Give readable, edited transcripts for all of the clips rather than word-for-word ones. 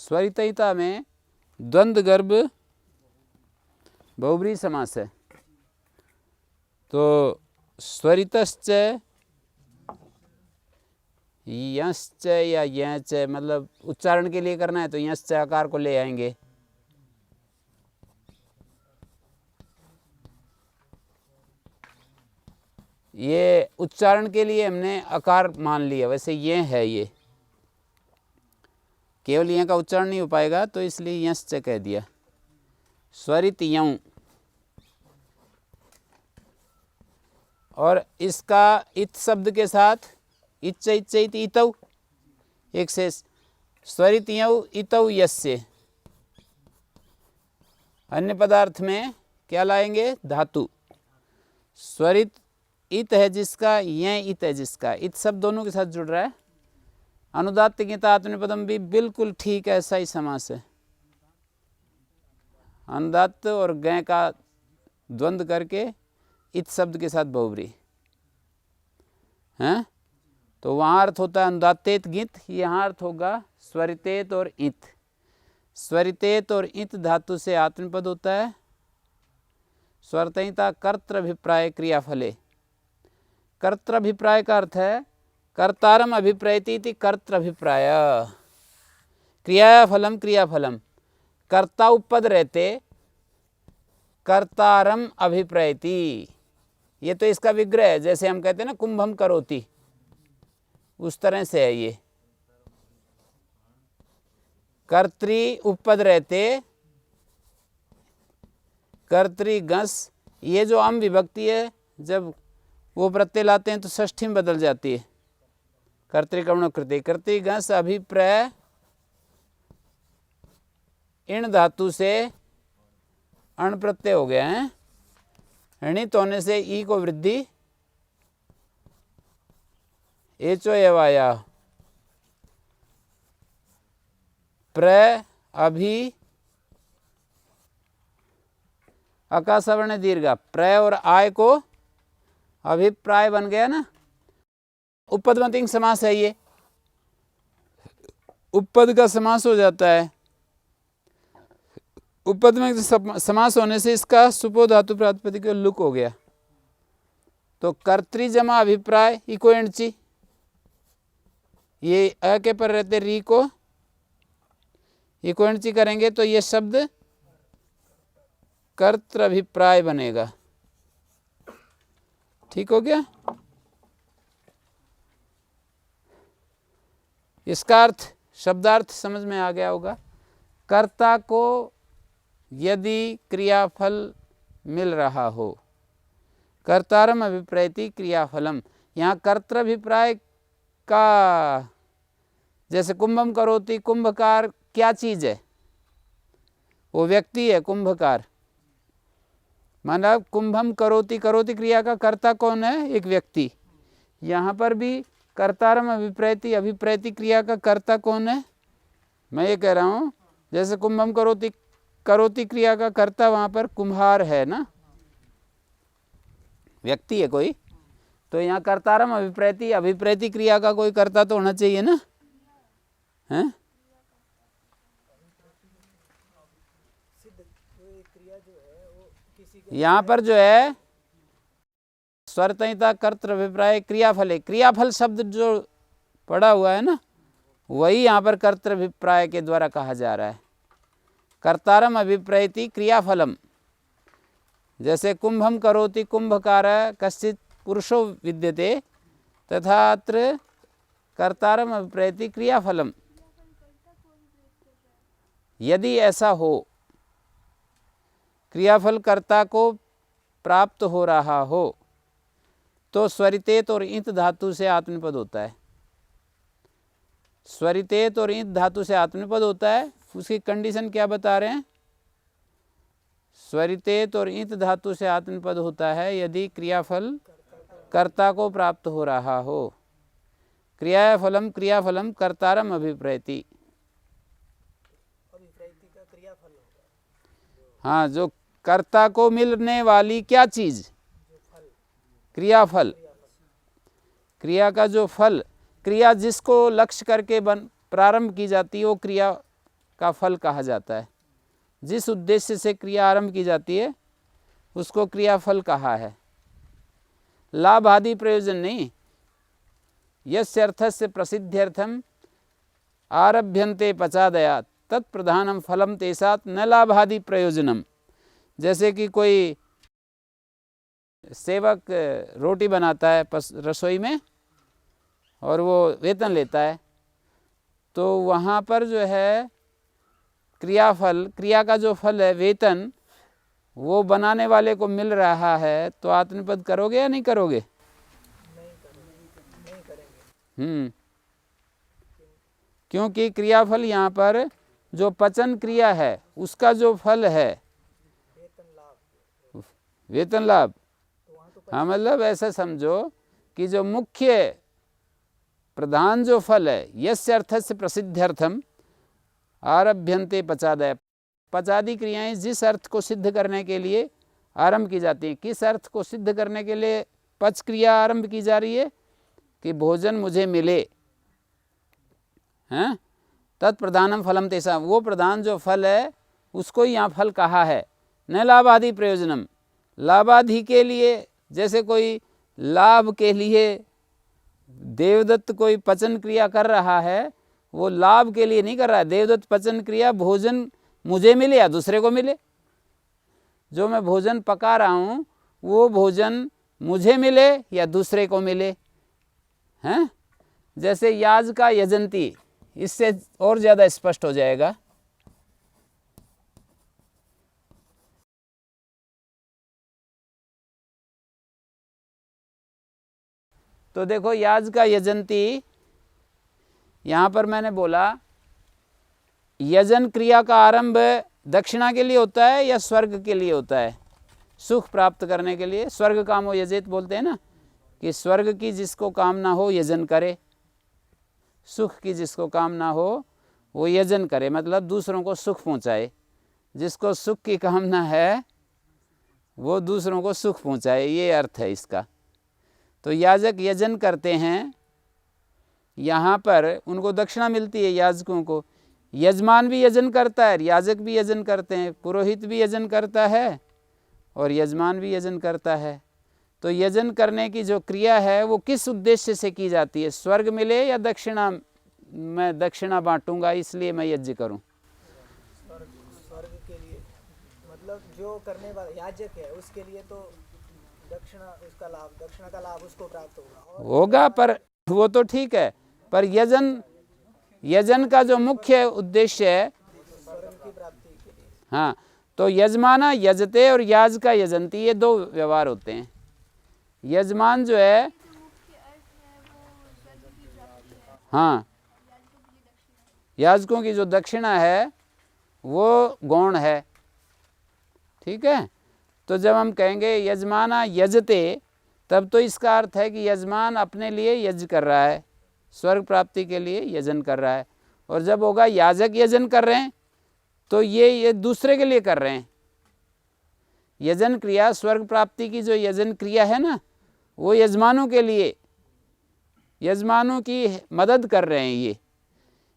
स्वरितयिता में द्वंद्व गर्भ बहुब्रीहि समास है। तो स्वरितश्च यश्च या यच, मतलब उच्चारण के लिए करना है तो यश्च आकार को ले आएंगे। ये उच्चारण के लिए हमने आकार मान लिया, वैसे ये है, ये केवल यहाँ का उच्चारण नहीं हो पाएगा तो इसलिए यश्च कह दिया। स्वरित यं, और इसका इत शब्द के साथ इच्च इच्च इतौ एक से स्वरित यौ इतौ यस्य। अन्य पदार्थ में क्या लाएंगे? धातु। स्वरित इत है जिसका, ये इत है जिसका, इत शब्द दोनों के साथ जुड़ रहा है। अनुदात्त गीता आत्मनेपदम भी बिल्कुल ठीक ऐसा ही समास है। अनुदात्त और गै का द्वंद्व करके इत शब्द के साथ बहुब्रीहि हैं, तो वहाँ अर्थ होता है अनुदात्तेत गीत, यहाँ अर्थ होगा स्वरितेत और इत। स्वरितेत और इत धातु से आत्मपद होता है। स्वरतयिता कर्तृभिप्राय क्रियाफले। कर्तृभिप्राय का अर्थ है कर्तारम अभिप्रयति कर्तृभिप्राय, क्रियाफलम क्रियाफलम। कर्ता उपपद रहते कर्तारम अभिप्रयति, ये तो इसका विग्रह है। जैसे हम कहते हैं ना कुंभम करोति, उस तरह से है ये। कर्तृ उपपद रहते कर्तृगस, ये जो अम विभक्ति है जब वो प्रत्यय लाते हैं तो षष्ठी में बदल जाती है। कर्तृकर्ण कृति, कर्तृगस अभिप्रय इन धातु से अण प्रत्यय हो गया है। णित होने से ई को वृद्धि, एचो एवाया प्र अभि अकासवर्ण दीर्घा, प्र और आय को अभिप्राय बन गया ना। उपपदमतिंग समास है ये, उपपद का समास हो जाता है। उपपद में समास होने से इसका सुपो धातु प्रातिपदिक लुक हो गया। तो कर्तृ जमा अभिप्राय इको एंडची, ये अ के पर रहते री को इको एंडची करेंगे तो ये शब्द कर्तृ अभिप्राय बनेगा। ठीक हो गया। इसका अर्थ, शब्दार्थ समझ में आ गया होगा। कर्ता को यदि क्रियाफल मिल रहा हो, कर्तारम अभिप्रयति क्रियाफलम। यहाँ कर्तृभिप्राय का, जैसे कुंभम करोति, कुंभकार क्या चीज है? वो व्यक्ति है कुंभकार। मतलब कुंभम करोति, करोति क्रिया का कर्ता कौन है? एक व्यक्ति। यहाँ पर भी कर्तारम अभिप्रयति, अभिप्रयति क्रिया का कर्ता कौन है? मैं ये कह रहा हूँ जैसे कुंभम करोति, करोति क्रिया का कर्ता वहाँ पर कुम्हार है ना, व्यक्ति है कोई। तो यहाँ कर्तारम अभिप्रयति, अभिप्रयति क्रिया का कोई कर्ता तो होना चाहिए ना, है? यहाँ पर जो है स्वरतयिता कर्तृभिप्राय क्रियाफले, क्रियाफल शब्द जो पड़ा हुआ है ना, वही यहाँ पर कर्तृभिप्राय के द्वारा कहा जा रहा है। कर्तारम अभिप्रयति क्रियाफलम, जैसे कुंभम करोति कुंभकार कश्चित पुरुषो विद्यते, तथा अत्र कर्तारम अभिप्रयति क्रियाफलम। यदि ऐसा हो, क्रियाफल कर्ता को प्राप्त हो रहा हो, तो स्वरितेत और इंत धातु से आत्मनिपद होता है। स्वरितेत और इंत धातु से आत्मनिपद होता है। उसकी कंडीशन क्या बता रहे हैं? स्वरितेत और ईत धातु से आत्मपद होता है यदि क्रियाफल कर्ता को प्राप्त हो रहा हो। क्रियाफलम क्रियाफलम कर्तारम अभिप्रैति। हाँ, जो कर्ता को मिलने वाली क्या चीज? क्रियाफल। क्रिया का जो फल, क्रिया जिसको लक्ष्य करके प्रारंभ की जाती है वो क्रिया का फल कहा जाता है। जिस उद्देश्य से क्रिया आरंभ की जाती है उसको क्रियाफल कहा है। लाभ आदि प्रयोजन नहीं। यस्य अर्थस्य प्रसिद्ध्यर्थम आरभ्यन्ते पचादयात् तत्प्रधानम फलम तेसात् न लाभादि प्रयोजनम। जैसे कि कोई सेवक रोटी बनाता है रसोई में और वो वेतन लेता है, तो वहाँ पर जो है क्रियाफल, क्रिया का जो फल है वेतन, वो बनाने वाले को मिल रहा है, तो आत्मनिपद करोगे या नहीं करोगे? नहीं करेंगे। क्योंकि क्रियाफल यहाँ पर जो पचन क्रिया है उसका जो फल है वेतन लाभ। हाँ, मतलब ऐसा समझो कि जो मुख्य प्रधान जो फल है यस्य अर्थस्य प्रसिद्ध्यर्थम आरभ्यन्ते पचादय। पचादि क्रियाएं जिस अर्थ को सिद्ध करने के लिए आरंभ की जाती हैं। किस अर्थ को सिद्ध करने के लिए पच क्रिया आरंभ की जा रही है? कि भोजन मुझे मिले। हैं? तत्प्रधानम फलम तेषां, वो प्रधान जो फल है उसको यहाँ फल कहा है। न लाभादि प्रयोजनम, लाभादि के लिए, जैसे कोई लाभ के लिए देवदत्त कोई पचन क्रिया कर रहा है, वो लाभ के लिए नहीं कर रहा है। देवदत्त पचन क्रिया भोजन मुझे मिले या दूसरे को मिले। जो मैं भोजन पका रहा हूँ वो भोजन मुझे मिले या दूसरे को मिले। हैं? जैसे याज का यजंती, इससे और ज़्यादा स्पष्ट हो जाएगा। तो देखो, याज का यजंती, यहाँ पर मैंने बोला यजन क्रिया का आरंभ दक्षिणा के लिए होता है या स्वर्ग के लिए होता है? सुख प्राप्त करने के लिए। स्वर्ग कामो यजेत बोलते हैं ना, कि स्वर्ग की जिसको कामना हो यजन करे, सुख की जिसको कामना हो वो यजन करे, मतलब दूसरों को सुख पहुँचाए। जिसको सुख की कामना है वो दूसरों को सुख पहुँचाए, ये अर्थ है इसका। तो याजक यजन करते हैं, यहाँ पर उनको दक्षिणा मिलती है याजकों को। यजमान भी यजन करता है, याजक भी यजन करते हैं, पुरोहित भी यजन करता है और यजमान भी यजन करता है। तो यजन करने की जो क्रिया है वो किस उद्देश्य से की जाती है? स्वर्ग मिले या दक्षिणा, मैं दक्षिणा बांटूंगा इसलिए मैं यज्ञ करूं? स्वर्ग के लिए, मतलब जो करने वाला याजक है उसके लिए तो दक्षिणा, उसका लाभ, दक्षिणा का लाभ उसको प्राप्त होगा। पर वो तो ठीक है, पर यजन का जो मुख्य उद्देश्य है स्वर्ग की प्राप्ति के लिए। हाँ, तो यजमाना यजते और याज का यजंती, ये दो व्यवहार होते हैं। यजमान जो है, हाँ, याजकों की जो दक्षिणा है वो गौण है। ठीक है? तो जब हम कहेंगे यजमाना यजते, तब तो इसका अर्थ है कि यजमान अपने लिए यज्ञ कर रहा है, स्वर्ग प्राप्ति के लिए यजन कर रहा है। और जब होगा याजक यजन कर रहे हैं तो ये दूसरे के लिए कर रहे हैं। यजन क्रिया, स्वर्ग प्राप्ति की जो यजन क्रिया है ना, वो यजमानों के लिए, यजमानों की मदद कर रहे हैं। ये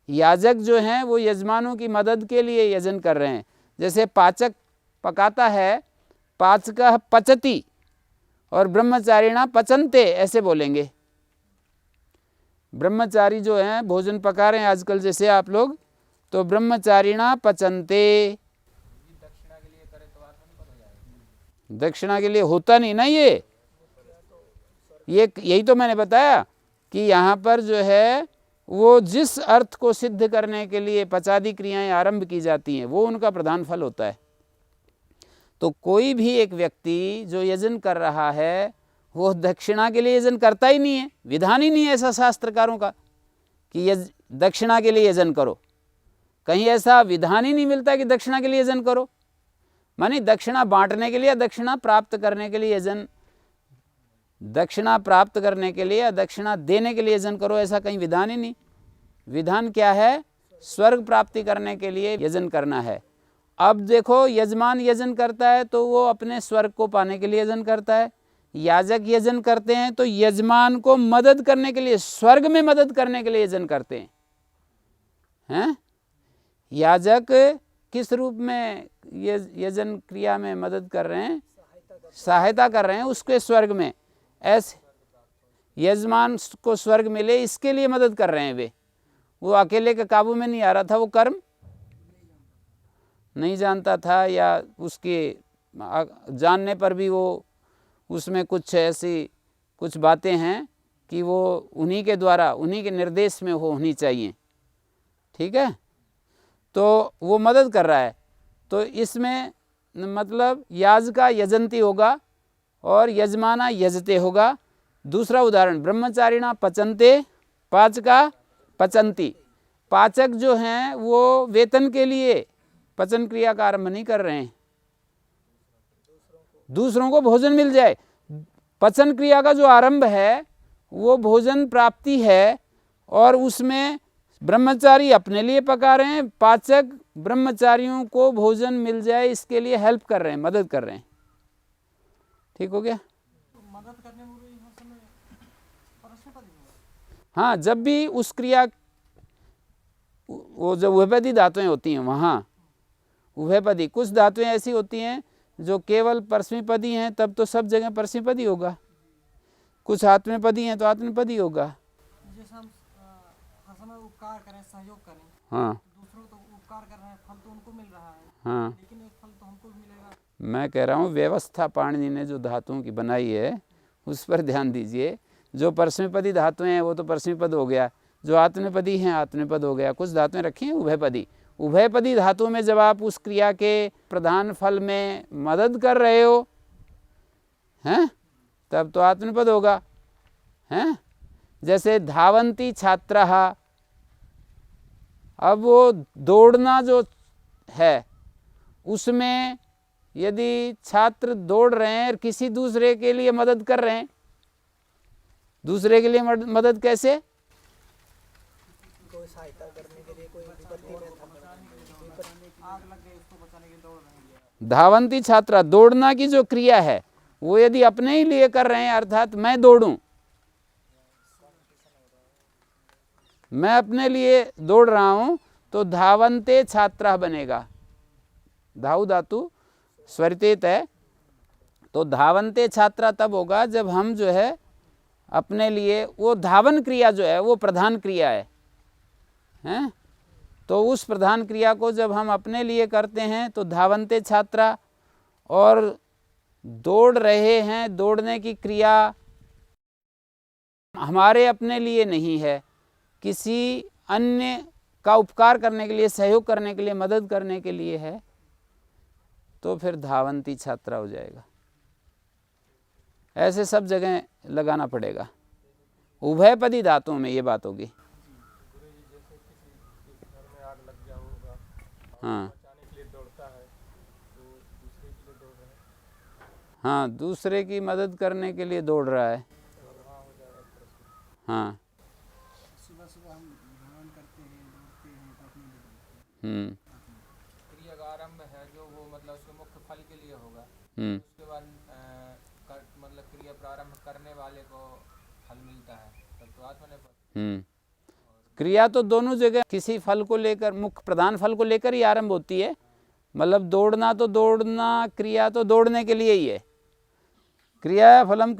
याजक जो हैं वो यजमानों की मदद के लिए यजन कर रहे हैं। जैसे पाचक पकाता है, पाचकः पचति और ब्रह्मचारिणा पचन्ते, ऐसे बोलेंगे। ब्रह्मचारी जो हैं भोजन पका रहे हैं आजकल जैसे आप लोग, तो ब्रह्मचारिणा पचन्ते। दक्षिणा के लिए होता नहीं ना ये यही तो मैंने बताया कि यहाँ पर जो है वो जिस अर्थ को सिद्ध करने के लिए पचादी क्रियाएं आरंभ की जाती हैं वो उनका प्रधान फल होता है। तो कोई भी एक व्यक्ति जो यजन कर रहा है वो दक्षिणा के लिए यजन करता ही नहीं है। विधान ही नहीं है ऐसा शास्त्रकारों का कि दक्षिणा के लिए यजन करो। कहीं ऐसा विधान ही नहीं मिलता कि दक्षिणा के लिए यजन करो। मानी दक्षिणा बांटने के लिए या दक्षिणा प्राप्त करने के लिए यजन, दक्षिणा प्राप्त करने के लिए या दक्षिणा देने के लिए यजन करो, ऐसा कहीं विधान ही नहीं। विधान क्या है? स्वर्ग प्राप्ति करने के लिए यजन करना है। अब देखो, यजमान यजन करता है तो वो अपने स्वर्ग को पाने के लिए यजन करता है। याजक यजन करते हैं तो यजमान को मदद करने के लिए, स्वर्ग में मदद करने के लिए यजन करते हैं। याजक किस रूप में यजन क्रिया में मदद कर रहे हैं? सहायता कर रहे हैं उसके स्वर्ग में। ऐसे यजमान को स्वर्ग मिले इसके लिए मदद कर रहे हैं वे। वो अकेले के काबू में नहीं आ रहा था, वो कर्म नहीं जानता था, या उसके जानने पर भी वो उसमें कुछ ऐसी कुछ बातें हैं कि वो उन्हीं के द्वारा, उन्हीं के निर्देश में वो होनी चाहिए। ठीक है, तो वो मदद कर रहा है। तो इसमें मतलब याज का यजंती होगा और यजमाना यजते होगा। दूसरा उदाहरण, ब्रह्मचारिणा पचन्ते, पाचका पचंती। पाचक जो हैं वो वेतन के लिए पचन क्रिया का आरंभ नहीं कर रहे हैं, दूसरों को भोजन मिल जाए। पचन क्रिया का जो आरंभ है वो भोजन प्राप्ति है, और उसमें ब्रह्मचारी अपने लिए पका रहे हैं, पाचक ब्रह्मचारियों को भोजन मिल जाए इसके लिए हेल्प कर रहे हैं, मदद कर रहे हैं। ठीक हो गया? मदद करने में हाँ, जब भी उस क्रिया, वो जो उभयपदी धातुएं होती हैं वहाँ उभयपदी, कुछ धातुएं ऐसी होती हैं जो केवल परस्मैपदी हैं, तब तो सब जगह परस्मैपदी होगा। कुछ आत्मनेपदी हैं तो आत्मनेपदी होगा। जैसे हम हर समय उपकार करें, सहयोग करें, हाँ, दूसरों को तो उपकार कर रहे हैं, फल तो उनको मिल रहा है, हाँ, लेकिन एक फल तो हमको भी मिलेगा। मैं कह रहा हूँ व्यवस्था पाणिनि ने जो धातुओं की बनाई है उस पर ध्यान दीजिए। जो परस्मैपदी धातुएं हैं वो तो परस्मैपद हो गया, जो आत्मनेपदी हैं आत्मनेपद हो गया। कुछ धातुएं रखी हैं उभयपदी। उभयपदी धातु में जब आप उस क्रिया के प्रधान फल में मदद कर रहे हो हैं, तब तो आत्मनेपद होगा। हैं, जैसे धावंती छात्रः, अब वो दौड़ना जो है उसमें यदि छात्र दौड़ रहे हैं और किसी दूसरे के लिए मदद कर रहे हैं, दूसरे के लिए मदद कैसे? कोई सहायता करने के लिए, कोई विपत्ति में आग लग गई उसको बचाने के लिए दौड़ रहे हैं। धावंती छात्रा, दौड़ना की जो क्रिया है वो यदि अपने ही लिए कर रहे हैं, अर्थात मैं दौड़ूं, मैं अपने लिए दौड़ रहा हूं, तो धावंते छात्रा बनेगा। धाउ धातु स्वरितेत है, तो धावंते छात्रा तब होगा जब हम जो है अपने लिए, वो धावन क्रिया जो है वो प्रधान क्रिया है, हैं? तो उस प्रधान क्रिया को जब हम अपने लिए करते हैं तो धावंते छात्रा, और दौड़ रहे हैं, दौड़ने की क्रिया हमारे अपने लिए नहीं है, किसी अन्य का उपकार करने के लिए, सहयोग करने के लिए, मदद करने के लिए है, तो फिर धावंती छात्रा हो जाएगा। ऐसे सब जगह लगाना पड़ेगा। उभयपदी धातुओं में ये बात होगी। हाँ, हाँ, दूसरे की मदद करने के लिए दौड़ रहा है। हाँ, सुबह सुबह हम भ्रमण करते हैं, दौड़ते हैं तो अपने लिए क्रिया का आरंभ है जो वो मतलब उसके मुख्य फल के लिए होगा। उसके बाद मतलब क्रिया प्रारंभ करने वाले को फल मिलता है, तब तो आत्मनेपद। क्रिया तो दोनों जगह किसी फल को लेकर, मुख्य प्रधान फल को लेकर ही आरंभ होती है। मतलब दौड़ना तो दौड़ना, क्रिया तो दौड़ने के लिए ही है। क्रियाफलम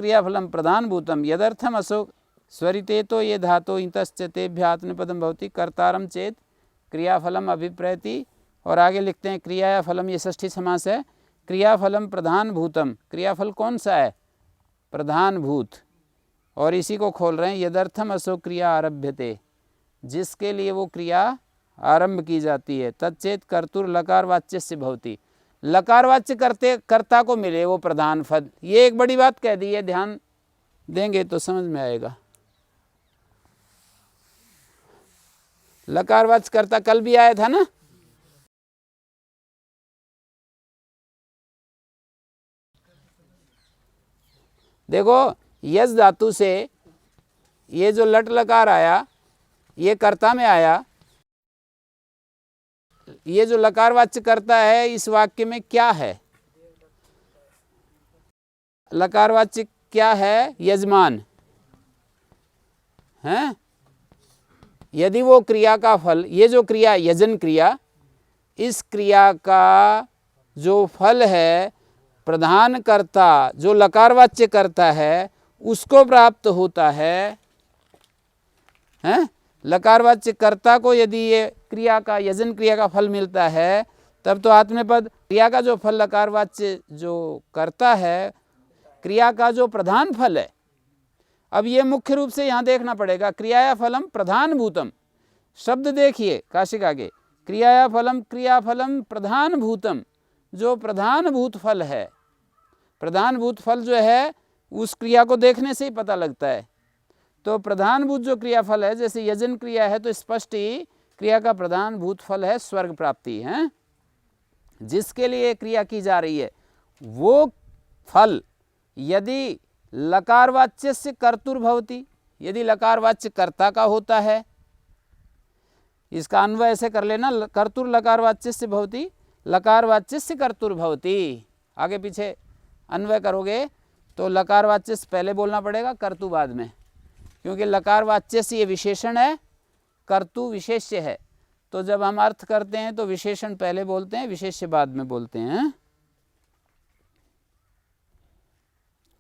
प्रधान भूतम यदर्थम असो स्वरिते तो ये धातो इंतश्च तेभ्य आत्मनेपदम भवति कर्तारम चेत क्रियाफलम अभिप्रैति। और आगे लिखते हैं क्रिया या फलम, ये षष्ठी समास है। क्रियाफलम प्रधान भूतम, क्रियाफल कौन सा है? प्रधान भूत। और इसी को खोल रहे हैं, यदर्थम असो क्रिया आरभ्यते, जिसके लिए वो क्रिया आरंभ की जाती है। तच्चेत कर्तुर लकार वाच्य से भवति, लकार वाच्य करते कर्ता को मिले वो प्रधान फल। ये एक बड़ी बात कह दी है, ध्यान देंगे तो समझ में आएगा। लकार वाच्य कर्ता कल भी आया था ना। देखो यज धातु से ये जो लट लकार आया ये कर्ता में आया, ये जो लकार वाच्य करता है इस वाक्य में क्या है? लकार वाच्य क्या है? यजमान है। यदि वो क्रिया का फल, ये जो क्रिया यजन क्रिया, इस क्रिया का जो फल है प्रधान कर्ता जो लकार वाच्य करता है उसको प्राप्त होता है, हैं? लकार वाच्य कर्ता को यदि ये क्रिया का यजन क्रिया का फल मिलता है तब तो आत्मनेपद क्रिया का जो फल लकार वाच्य जो करता है, क्रिया का जो प्रधान फल है। अब ये मुख्य रूप से यहाँ देखना पड़ेगा, क्रियाया फलम प्रधान भूतम, शब्द देखिए काशिक आगे, क्रियाया फलम क्रिया फलम प्रधान भूतम, जो प्रधान भूत फल है। प्रधान भूत फल जो है उस क्रिया को देखने से ही पता लगता है। तो प्रधान भूत जो क्रिया फल है, जैसे यजन क्रिया है तो स्पष्ट ही क्रिया का प्रधान भूत फल है स्वर्ग प्राप्ति है। जिसके लिए क्रिया की जा रही है वो फल यदि लकार वाच्य से कर्तुर्भवति, यदि लकार वाच्य कर्ता का होता है, इसका अन्वय ऐसे कर लेना, कर्तुर लकार वाच्य से भवति लकार वाच्य से कर्तुर्भवति। आगे पीछे अन्वय करोगे तो लकार वाच्य से पहले बोलना पड़ेगा, कर्तु बाद में, क्योंकि लकार वाच्य से ये विशेषण है, कर्तु विशेष्य है। तो जब हम अर्थ करते हैं तो विशेषण पहले बोलते हैं, विशेष्य बाद में बोलते हैं।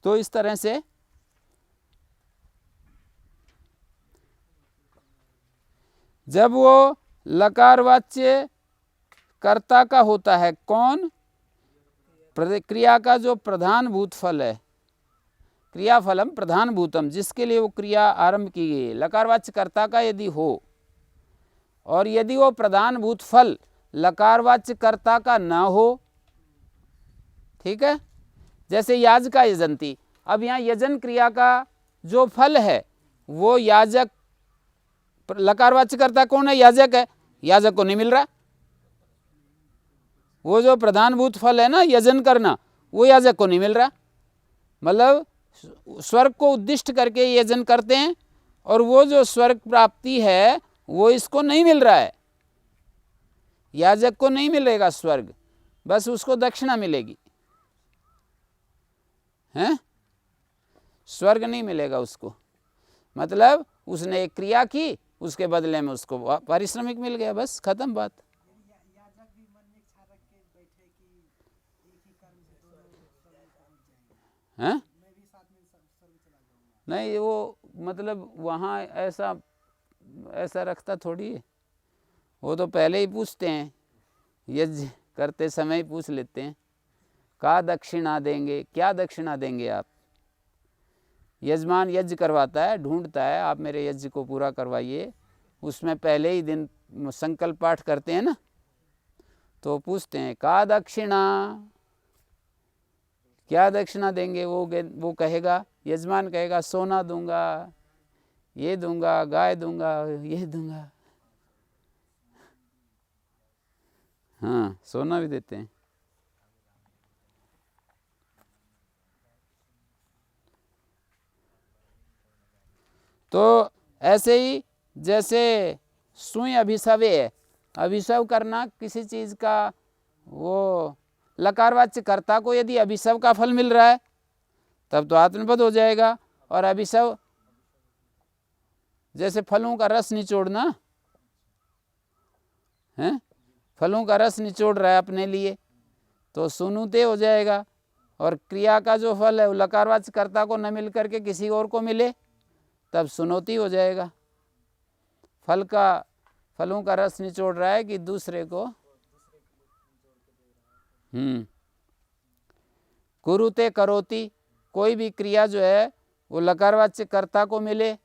तो इस तरह से जब वो लकार वाच्य कर्ता का होता है, कौन? क्रिया का जो प्रधान भूत फल है, क्रिया फलम प्रधान भूतम, जिसके लिए वो क्रिया आरंभ की गई, लकार वाच्य कर्ता का यदि हो, और यदि वो प्रधान भूत फल लकार वाच्य कर्ता का न हो, ठीक है, जैसे याज का यजंती। अब यहाँ यजन क्रिया का जो फल है वो याजक, लकार वाच्य कर्ता कौन है? याजक है, याजक को नहीं मिल रहा। वो जो प्रधान भूत फल है ना यजन करना, वो याजक को नहीं मिल रहा। मतलब स्वर्ग को उद्दिष्ट करके यजन करते हैं और वो जो स्वर्ग प्राप्ति है वो इसको नहीं मिल रहा है, याजक को नहीं मिलेगा स्वर्ग, बस उसको दक्षिणा मिलेगी, हैं? स्वर्ग नहीं मिलेगा उसको। मतलब उसने एक क्रिया की, उसके बदले में उसको पारिश्रमिक मिल गया, बस खत्म बात। हैं? नहीं, वो मतलब वहाँ ऐसा रखता थोड़ी है, वो तो पहले ही पूछते हैं, यज्ञ करते समय ही पूछ लेते हैं, का दक्षिणा देंगे, क्या दक्षिणा देंगे आप? यजमान यज्ञ करवाता है, ढूंढता है, आप मेरे यज्ञ को पूरा करवाइए, उसमें पहले ही दिन संकल्प पाठ करते हैं ना, तो पूछते हैं का दक्षिणा, क्या दक्षिणा देंगे? वो कहेगा, यजमान कहेगा सोना दूंगा, ये दूंगा, गाय दूंगा, ये दूंगा। हाँ, सोना भी देते हैं। तो ऐसे ही जैसे सुई अभिशवे है, अभिशव करना किसी चीज का, वो लकार वाच्य कर्ता को यदि अभिशव का फल मिल रहा है तब तो आत्मपद हो जाएगा। और अभिशव जैसे फलों का रस निचोड़ना है, फलों का रस निचोड़ रहा है अपने लिए तो सुनुते हो जाएगा। और क्रिया का जो फल है वो लकार वाच्य कर्ता को न मिल करके किसी और को मिले तब सुनोती हो जाएगा। फलों का रस निचोड़ रहा है कि दूसरे को। कुरुते करोति, कोई भी क्रिया जो है वो लकार वाच्य कर्ता को मिले,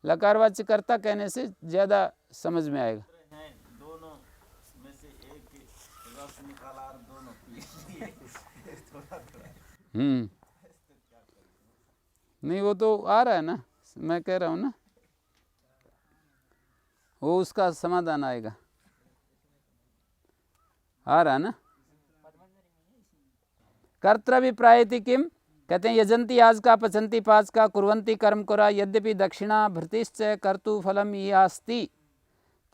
लकार वाच्य कर्ता कहने से ज्यादा समझ में आएगा। दोनों में से एक रस निकाला और दोनों पी लिए। नहीं, वो तो आ रहा है ना, मैं कह रहा हूँ ना, वो उसका समाधान आएगा, आ रहा है ना। कर्तृभिप्रायति किम, कहते हैं यजंती आज का पचंती पाँच का कुर्वंती कर्म कुरा यद्यपि दक्षिणा भृतिश्च कर्तु फलम यास्ति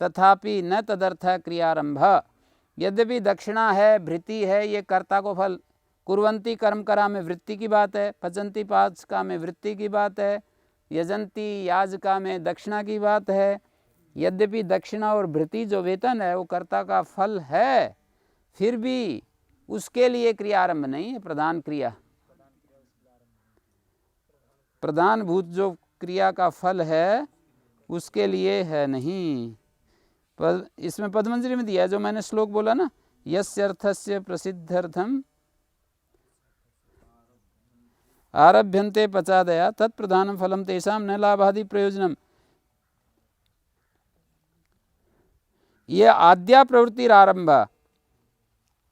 तथापि न तदर्थ क्रियारंभ। यद्यपि दक्षिणा है, भृति है, ये कर्ता को फल, कुर्वंती कर्म करा में वृत्ति की बात है, पचंती पाँच का में वृत्ति की बात है, यजंती याजका में दक्षिणा की बात है। यद्यपि दक्षिणा और भृति जो वेतन है वो कर्ता का फल है, फिर भी उसके लिए क्रियारंभ नहीं है। प्रधान क्रिया, प्रधानभूत जो क्रिया का फल है उसके लिए है नहीं। इसमें पद्मंजरी में दिया है जो मैंने श्लोक बोला ना, यस्य अर्थस्य प्रसिद्ध्यर्थम आरभ्यन्ते पचादया तत्प्रधानम फलम तेषाम न लाभादि प्रयोजनम। ये आद्या प्रवृत्ति आरंभ,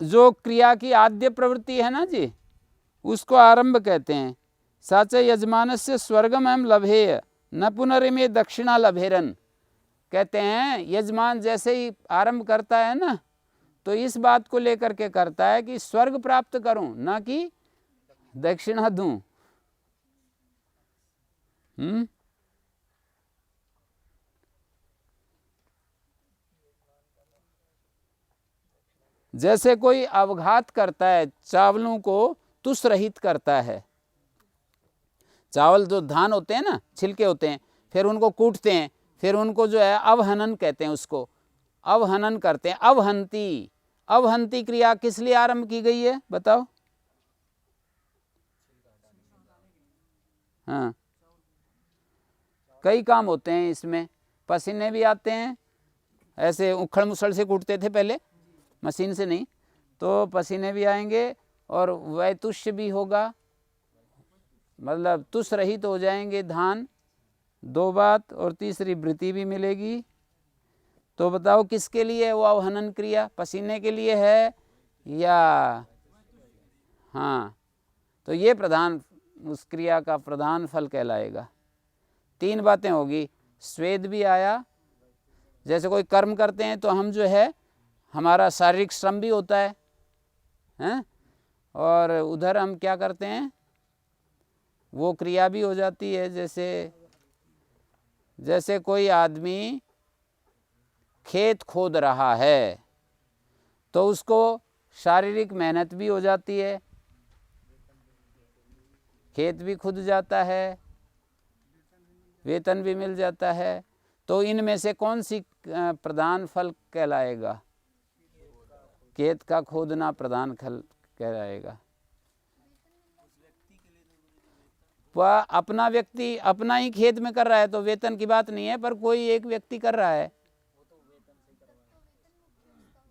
जो क्रिया की आद्य प्रवृत्ति है ना जी, उसको आरंभ कहते हैं। साच यजमानस्य स्वर्गम एवं लभेय न पुनरिमे दक्षिणा लभेरन। कहते हैं यजमान जैसे ही आरंभ करता है ना, तो इस बात को लेकर के करता है कि स्वर्ग प्राप्त करूं, ना कि दक्षिणा दूं। जैसे कोई अवघात करता है, चावलों को तुष रहित करता है। चावल जो धान होते हैं ना, छिलके होते हैं, फिर उनको कूटते हैं, फिर उनको जो है अवहनन कहते हैं, उसको अवहनन करते हैं। अवहंती, अवहंती क्रिया किस लिए आरंभ की गई है बताओ? हाँ, कई काम होते हैं इसमें, पसीने भी आते हैं, ऐसे उखड़ मुसड़ से कूटते थे पहले, मशीन से नहीं, तो पसीने भी आएंगे और वैतुष्य भी होगा, मतलब तुष रहित हो जाएंगे धान, दो बात, और तीसरी वृत्ति भी मिलेगी। तो बताओ किसके लिए वो अवहनन क्रिया? पसीने के लिए है या? हाँ, तो ये प्रधान, उस क्रिया का प्रधान फल कहलाएगा। तीन बातें होगी, स्वेद भी आया, जैसे कोई कर्म करते हैं तो हम जो है हमारा शारीरिक श्रम भी होता है, हैं? और उधर हम क्या करते हैं, वो क्रिया भी हो जाती है। जैसे कोई आदमी खेत खोद रहा है तो उसको शारीरिक मेहनत भी हो जाती है, खेत भी खुद जाता है, वेतन भी मिल जाता है। तो इनमें से कौन सी प्रधान फल कहलाएगा? खेत का खोदना प्रधान फल कहलाएगा। अपना व्यक्ति अपना ही खेत में कर रहा है तो वेतन की बात नहीं है, पर कोई एक व्यक्ति कर रहा है,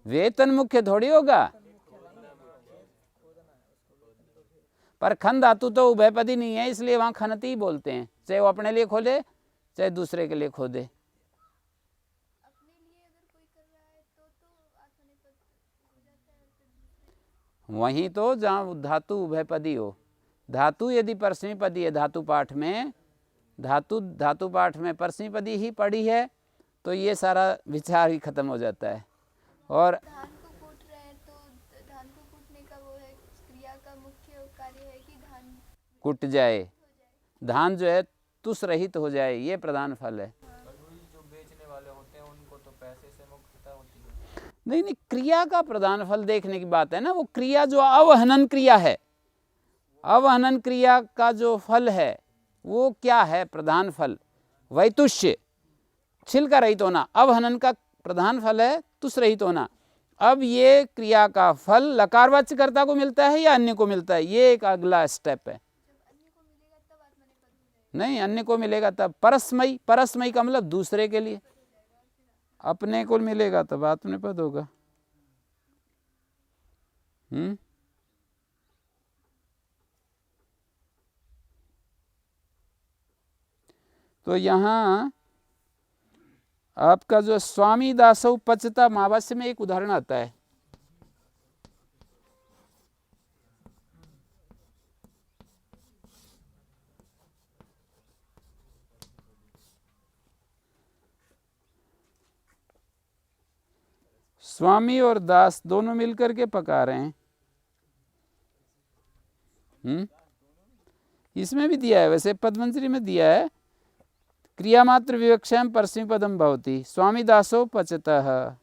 वेतन मुख्य थोड़ी होगा। पर खन धातु तो उभयपदी नहीं है, इसलिए वहां खनती ही बोलते हैं, चाहे वो अपने लिए खोदे चाहे दूसरे के लिए खोदे। वहीं तो जहाँ धातु उभयपदी हो। धातु यदि परस्मैपदी है, धातु पाठ में, धातु पाठ में परस्मैपदी ही पड़ी है तो ये सारा विचार ही खत्म हो जाता है। और धान को कूट रहे हैं तो धान को कूटने का वो है, क्रिया का मुख्य कार्य है कि धान कुट जाए, धान जो है तुष रहित हो जाए, ये प्रधान फल है। जो बेचने वाले होते हैं उनको तो पैसे से मुक्तता होती है। नहीं, क्रिया का प्रधान फल देखने की बात है ना। वो क्रिया जो अवहनन क्रिया है, अवहनन क्रिया का जो फल है वो क्या है? प्रधान फल वैतुष्य, छिलका रहित होना। अवहनन का प्रधान फल है तुष रहित होना। अब ये क्रिया का फल लकारवाच्य कर्ता को मिलता है या अन्य को मिलता है? ये एक अगला स्टेप है। नहीं, अन्य को मिलेगा तब परस्मयी, परस्मयी का मतलब दूसरे के लिए, अपने को मिलेगा तब आत्मनेपद होगा। तो यहाँ आपका जो स्वामी दासौ पचता मावस्य में एक उदाहरण आता है। स्वामी और दास दोनों मिलकर के पका रहे हैं। इसमें भी दिया है, वैसे पद्मश्री में दिया है, क्रियामात्र विवक्षायां परस्मैपदम भवति स्वामी दासो पचतः।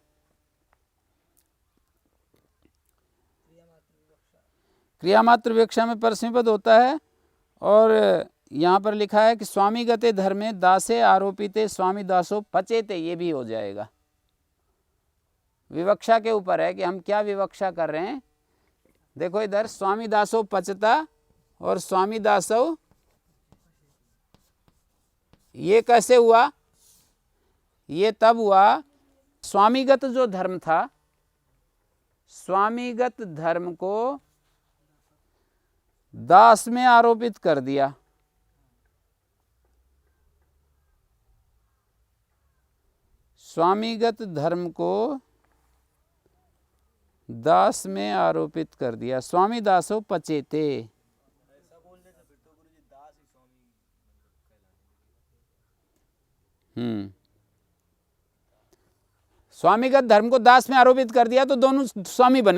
क्रियामात्र विवक्षा में परस्मैपद होता है, और यहाँ पर लिखा है कि स्वामी गते धर्मे दासे आरोपिते स्वामी दासो पचेते, ये भी हो जाएगा। विवक्षा के ऊपर है कि हम क्या विवक्षा कर रहे हैं। देखो इधर स्वामी दासो पचता और स्वामी दासो, ये कैसे हुआ? ये तब हुआ, स्वामीगत जो धर्म था, स्वामीगत धर्म को दास में आरोपित कर दिया। स्वामीगत धर्म को दास में आरोपित कर दिया, स्वामी दासो पचेते। स्वामीगत धर्म को दास में आरोपित कर दिया तो दोनों स्वामी बन